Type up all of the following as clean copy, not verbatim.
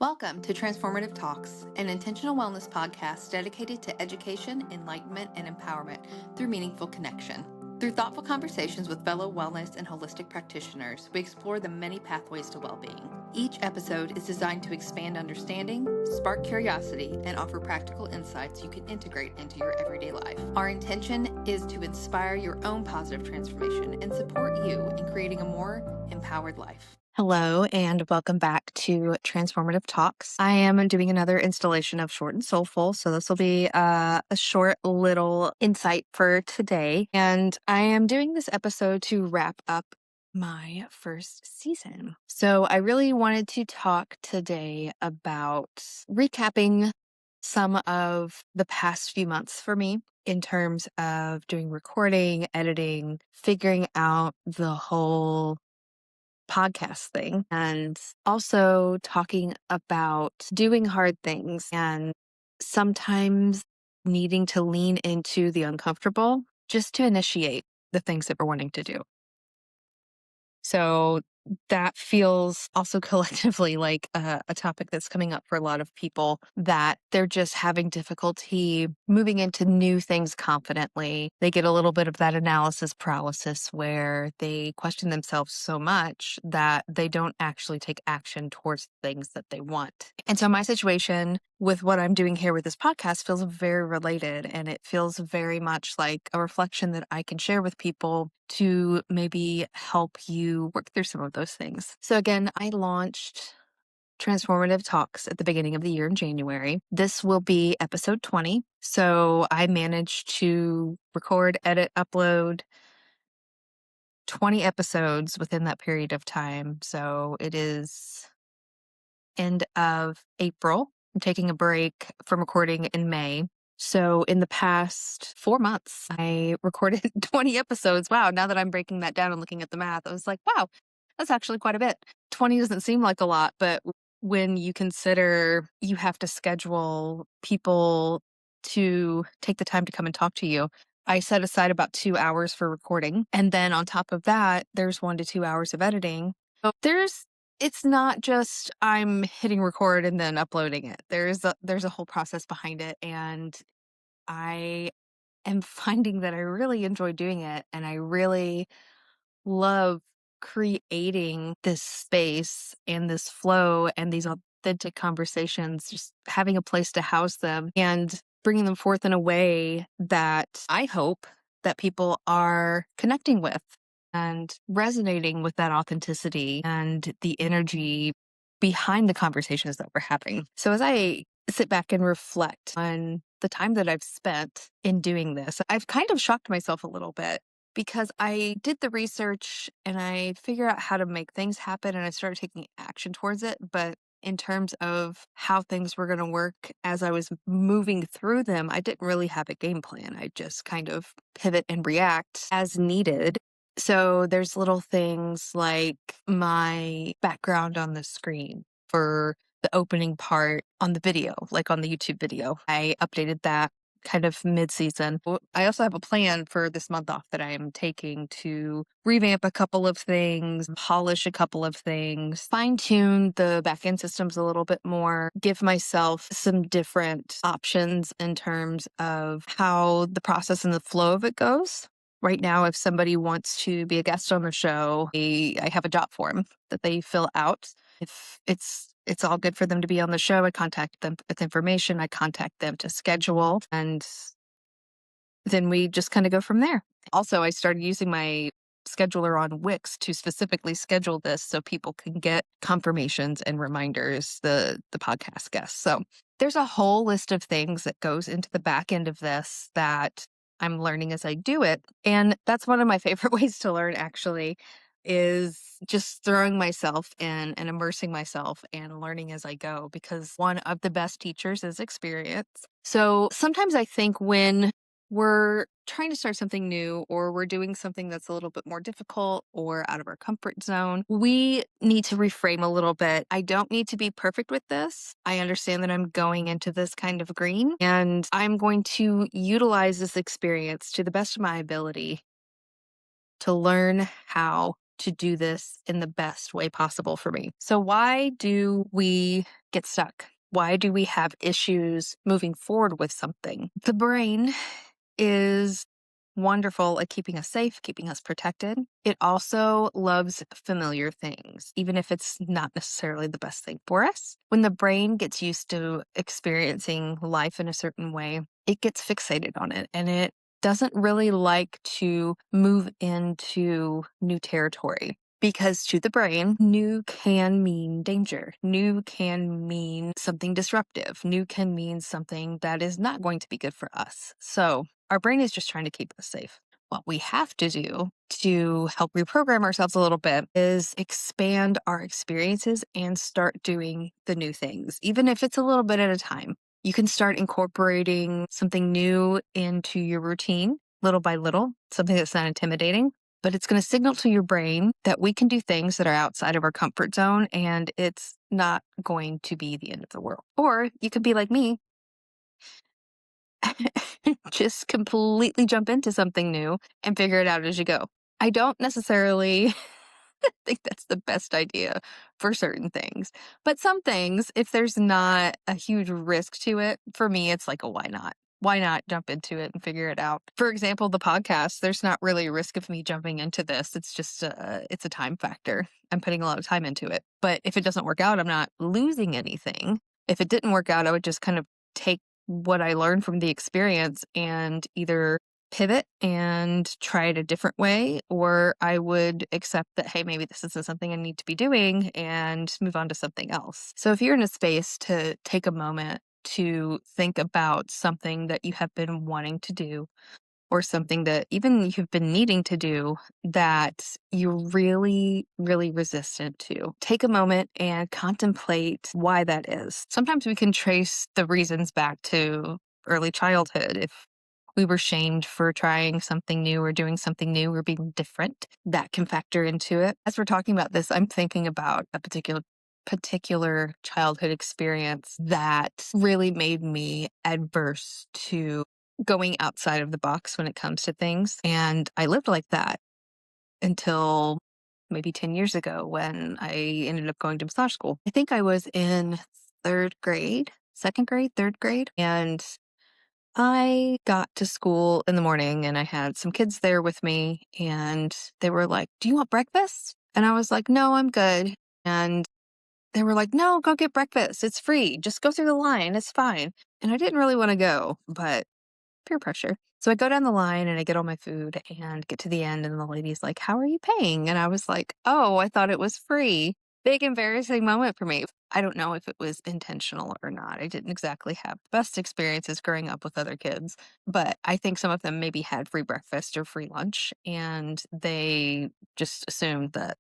Welcome to Transformative Talks, an intentional wellness podcast dedicated to education, enlightenment, and empowerment through meaningful connection. Through thoughtful conversations with fellow wellness and holistic practitioners, we explore the many pathways to well-being. Each episode is designed to expand understanding, spark curiosity, and offer practical insights you can integrate into your everyday life. Our intention is to inspire your own positive transformation and support you in creating a more empowered life. Hello, and welcome back to Transformative Talks. I am doing another installation of Short and Soulful, so this will be a short little insight for today. And I am doing this episode to wrap up my first season. So I really wanted to talk today about recapping some of the past few months for me in terms of doing recording, editing, figuring out the whole podcast thing, and also talking about doing hard things and sometimes needing to lean into the uncomfortable just to initiate the things that we're wanting to do. So that feels also collectively like a topic that's coming up for a lot of people, that they're just having difficulty moving into new things confidently. They get a little bit of that analysis paralysis where they question themselves so much that they don't actually take action towards things that they want. And so my situation with what I'm doing here with this podcast feels very related, and it feels very much like a reflection that I can share with people to maybe help you work through some of those things. So again, I launched Transformative Talks at the beginning of the year in January. This will be episode 20. So I managed to record, edit, upload 20 episodes within that period of time. So it is end of April. I'm taking a break from recording in May. So in the past 4 months, I recorded 20 episodes. Wow. Now that I'm breaking that down and looking at the math, I was like, wow, that's actually quite a bit. 20 doesn't seem like a lot, but when you consider you have to schedule people to take the time to come and talk to you, I set aside about 2 hours for recording. And then on top of that, there's 1 to 2 hours of editing. So it's not just I'm hitting record and then uploading it. There's a whole process behind it, and I am finding that I really enjoy doing it, and I really love creating this space and this flow and these authentic conversations, just having a place to house them and bringing them forth in a way that I hope that people are connecting with and resonating with that authenticity and the energy behind the conversations that we're having. So as I sit back and reflect on the time that I've spent in doing this, I've kind of shocked myself a little bit, because I did the research and I figured out how to make things happen and I started taking action towards it. But in terms of how things were going to work as I was moving through them, I didn't really have a game plan. I just kind of pivot and react as needed. So there's little things like my background on the screen for the opening part on the video, like on the YouTube video. I updated that kind of mid-season. I also have a plan for this month off that I am taking to revamp a couple of things, polish a couple of things, fine-tune the back-end systems a little bit more, give myself some different options in terms of how the process and the flow of it goes. Right now, if somebody wants to be a guest on the show, I have a job form that they fill out. If it's all good for them to be on the show, I contact them with information. I contact them to schedule, and then we just kind of go from there. Also, I started using my scheduler on Wix to specifically schedule this so people can get confirmations and reminders, the podcast guests. So there's a whole list of things that goes into the back end of this that I'm learning as I do it. And that's one of my favorite ways to learn, actually, is just throwing myself in and immersing myself and learning as I go, because one of the best teachers is experience. So sometimes I think when we're trying to start something new, or we're doing something that's a little bit more difficult or out of our comfort zone, we need to reframe a little bit. I don't need to be perfect with this. I understand that I'm going into this kind of green, and I'm going to utilize this experience to the best of my ability to learn how to do this in the best way possible for me. So why do we get stuck? Why do we have issues moving forward with something? The brain is wonderful at keeping us safe, keeping us protected. It also loves familiar things, even if it's not necessarily the best thing for us. When the brain gets used to experiencing life in a certain way, it gets fixated on it and it doesn't really like to move into new territory. Because to the brain, new can mean danger. New can mean something disruptive. New can mean something that is not going to be good for us. So our brain is just trying to keep us safe. What we have to do to help reprogram ourselves a little bit is expand our experiences and start doing the new things, even if it's a little bit at a time. You can start incorporating something new into your routine little by little, something that's not intimidating, but it's going to signal to your brain that we can do things that are outside of our comfort zone and it's not going to be the end of the world. Or you could be like me, just completely jump into something new and figure it out as you go. I don't necessarily think that's the best idea for certain things. But some things, if there's not a huge risk to it, for me, it's like a why not? Why not jump into it and figure it out? For example, the podcast, there's not really a risk of me jumping into this. It's just it's a time factor. I'm putting a lot of time into it. But if it doesn't work out, I'm not losing anything. If it didn't work out, I would just kind of take what I learned from the experience and either pivot and try it a different way, or I would accept that, hey, maybe this isn't something I need to be doing and move on to something else. So if you're in a space to take a moment to think about something that you have been wanting to do, or something that even you've been needing to do that you're really, really resistant to, take a moment and contemplate why that is. Sometimes we can trace the reasons back to early childhood. If we were shamed for trying something new or doing something new or being different, that can factor into it. As we're talking about this, I'm thinking about a particular childhood experience that really made me adverse to going outside of the box when it comes to things. And I lived like that until maybe 10 years ago when I ended up going to massage school. I think I was in third grade, second grade, third grade. And I got to school in the morning and I had some kids there with me and they were like, "Do you want breakfast?" And I was like, "No, I'm good." And they were like, "No, go get breakfast. It's free. Just go through the line. It's fine." And I didn't really want to go, but peer pressure. So I go down the line and I get all my food and get to the end and the lady's like, "How are you paying?" And I was like, "Oh, I thought it was free." Big embarrassing moment for me. I don't know if it was intentional or not. I didn't exactly have the best experiences growing up with other kids, but I think some of them maybe had free breakfast or free lunch and they just assumed that,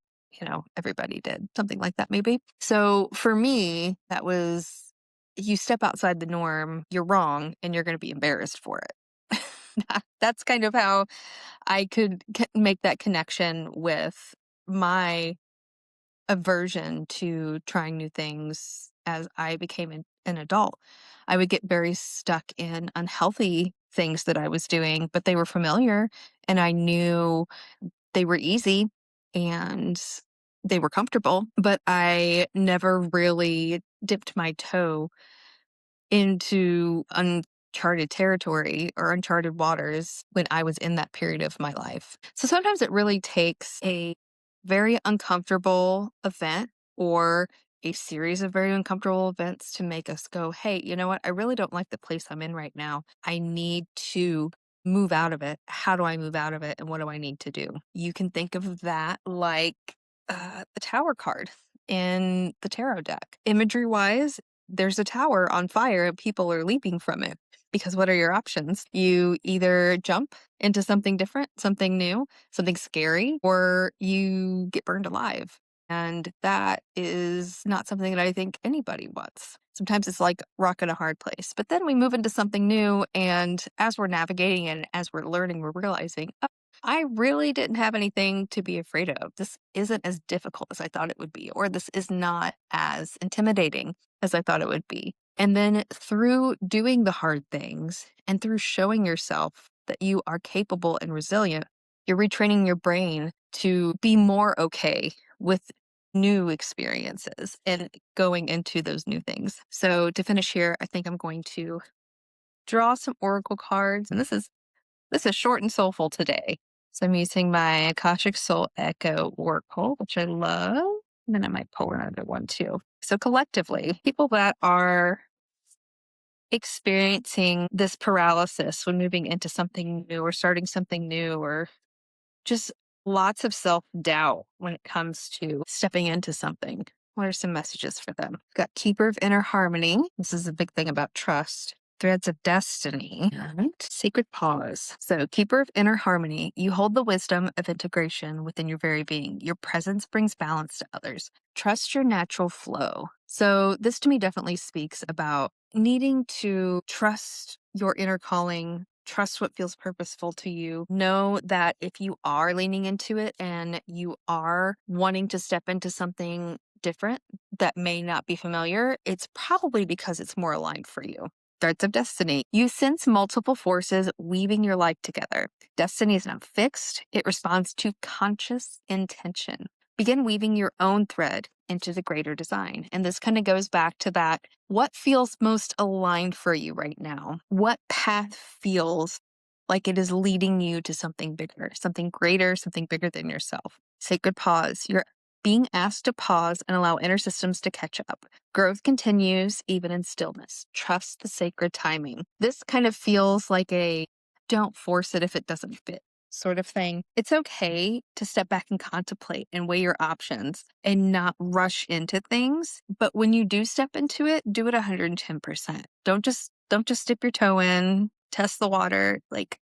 everybody did. Something like that maybe. So for me, that was, you step outside the norm, you're wrong, and you're going to be embarrassed for it. That's kind of how I could make that connection with my aversion to trying new things as I became an adult. I would get very stuck in unhealthy things that I was doing, but they were familiar and I knew they were easy and they were comfortable, but I never really dipped my toe into uncharted territory or uncharted waters when I was in that period of my life. So sometimes it really takes a very uncomfortable event or a series of very uncomfortable events to make us go, "Hey, you know what? I really don't like the place I'm in right now. I need to move out of it. How do I move out of it? And what do I need to do?" You can think of that like the tower card in the tarot deck. Imagery wise, there's a tower on fire and people are leaping from it. Because what are your options? You either jump into something different, something new, something scary, or you get burned alive. And that is not something that I think anybody wants. Sometimes it's like rock in a hard place. But then we move into something new. And as we're navigating and as we're learning, we're realizing, oh, I really didn't have anything to be afraid of. This isn't as difficult as I thought it would be, or this is not as intimidating as I thought it would be. And then through doing the hard things and through showing yourself that you are capable and resilient, you're retraining your brain to be more okay with new experiences and going into those new things. So to finish here, I think I'm going to draw some oracle cards, and this is short and soulful today. So I'm using my Akashic Soul Echo Oracle, which I love. And then I might pull another one too. So collectively, people that are experiencing this paralysis when moving into something new or starting something new, or just lots of self-doubt when it comes to stepping into something. What are some messages for them? Got Keeper of Inner Harmony. This is a big thing about trust. Threads of Destiny. And Sacred Pause. So, Keeper of Inner Harmony, you hold the wisdom of integration within your very being. Your presence brings balance to others. Trust your natural flow. So, this to me definitely speaks about needing to trust your inner calling, trust what feels purposeful to you. Know that if you are leaning into it and you are wanting to step into something different that may not be familiar, it's probably because it's more aligned for you. Threads of Destiny. You sense multiple forces weaving your life together. Destiny is not fixed. It responds to conscious intention. Begin weaving your own thread into the greater design. And this kind of goes back to that. What feels most aligned for you right now? What path feels like it is leading you to something bigger, something greater, something bigger than yourself? Sacred Pause. You're being asked to pause and allow inner systems to catch up. Growth continues even in stillness. Trust the sacred timing. This kind of feels like a don't force it if it doesn't fit sort of thing. It's okay to step back and contemplate and weigh your options and not rush into things. But when you do step into it, do it 110%. Don't just dip your toe in, test the water, like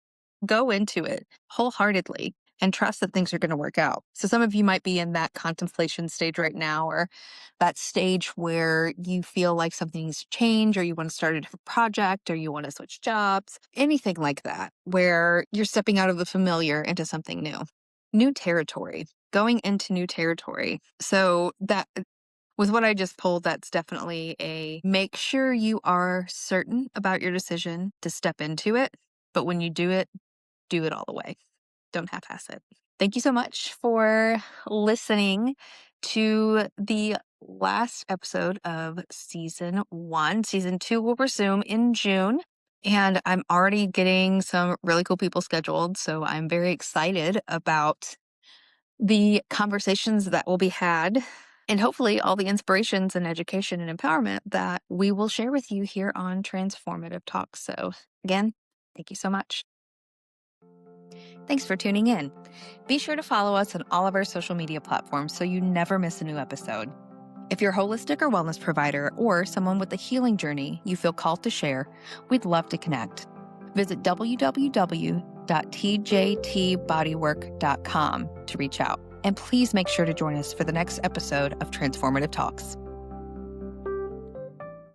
go into it wholeheartedly and trust that things are going to work out. So some of you might be in that contemplation stage right now, or that stage where you feel like something needs to change, or you want to start a different project, or you want to switch jobs, anything like that, where you're stepping out of the familiar into something new. New territory, going into new territory. So that with what I just pulled, that's definitely a make sure you are certain about your decision to step into it. But when you do it all the way. Don't half-ass it. Thank you so much for listening to the last episode of season 1. Season 2 will resume in June, and I'm already getting some really cool people scheduled, so I'm very excited about the conversations that will be had, and hopefully all the inspirations and education and empowerment that we will share with you here on Transformative Talks. So again, thank you so much. Thanks for tuning in. Be sure to follow us on all of our social media platforms so you never miss a new episode. If you're a holistic or wellness provider or someone with a healing journey you feel called to share, we'd love to connect. Visit www.tjtbodywork.com to reach out. And please make sure to join us for the next episode of Transformative Talks.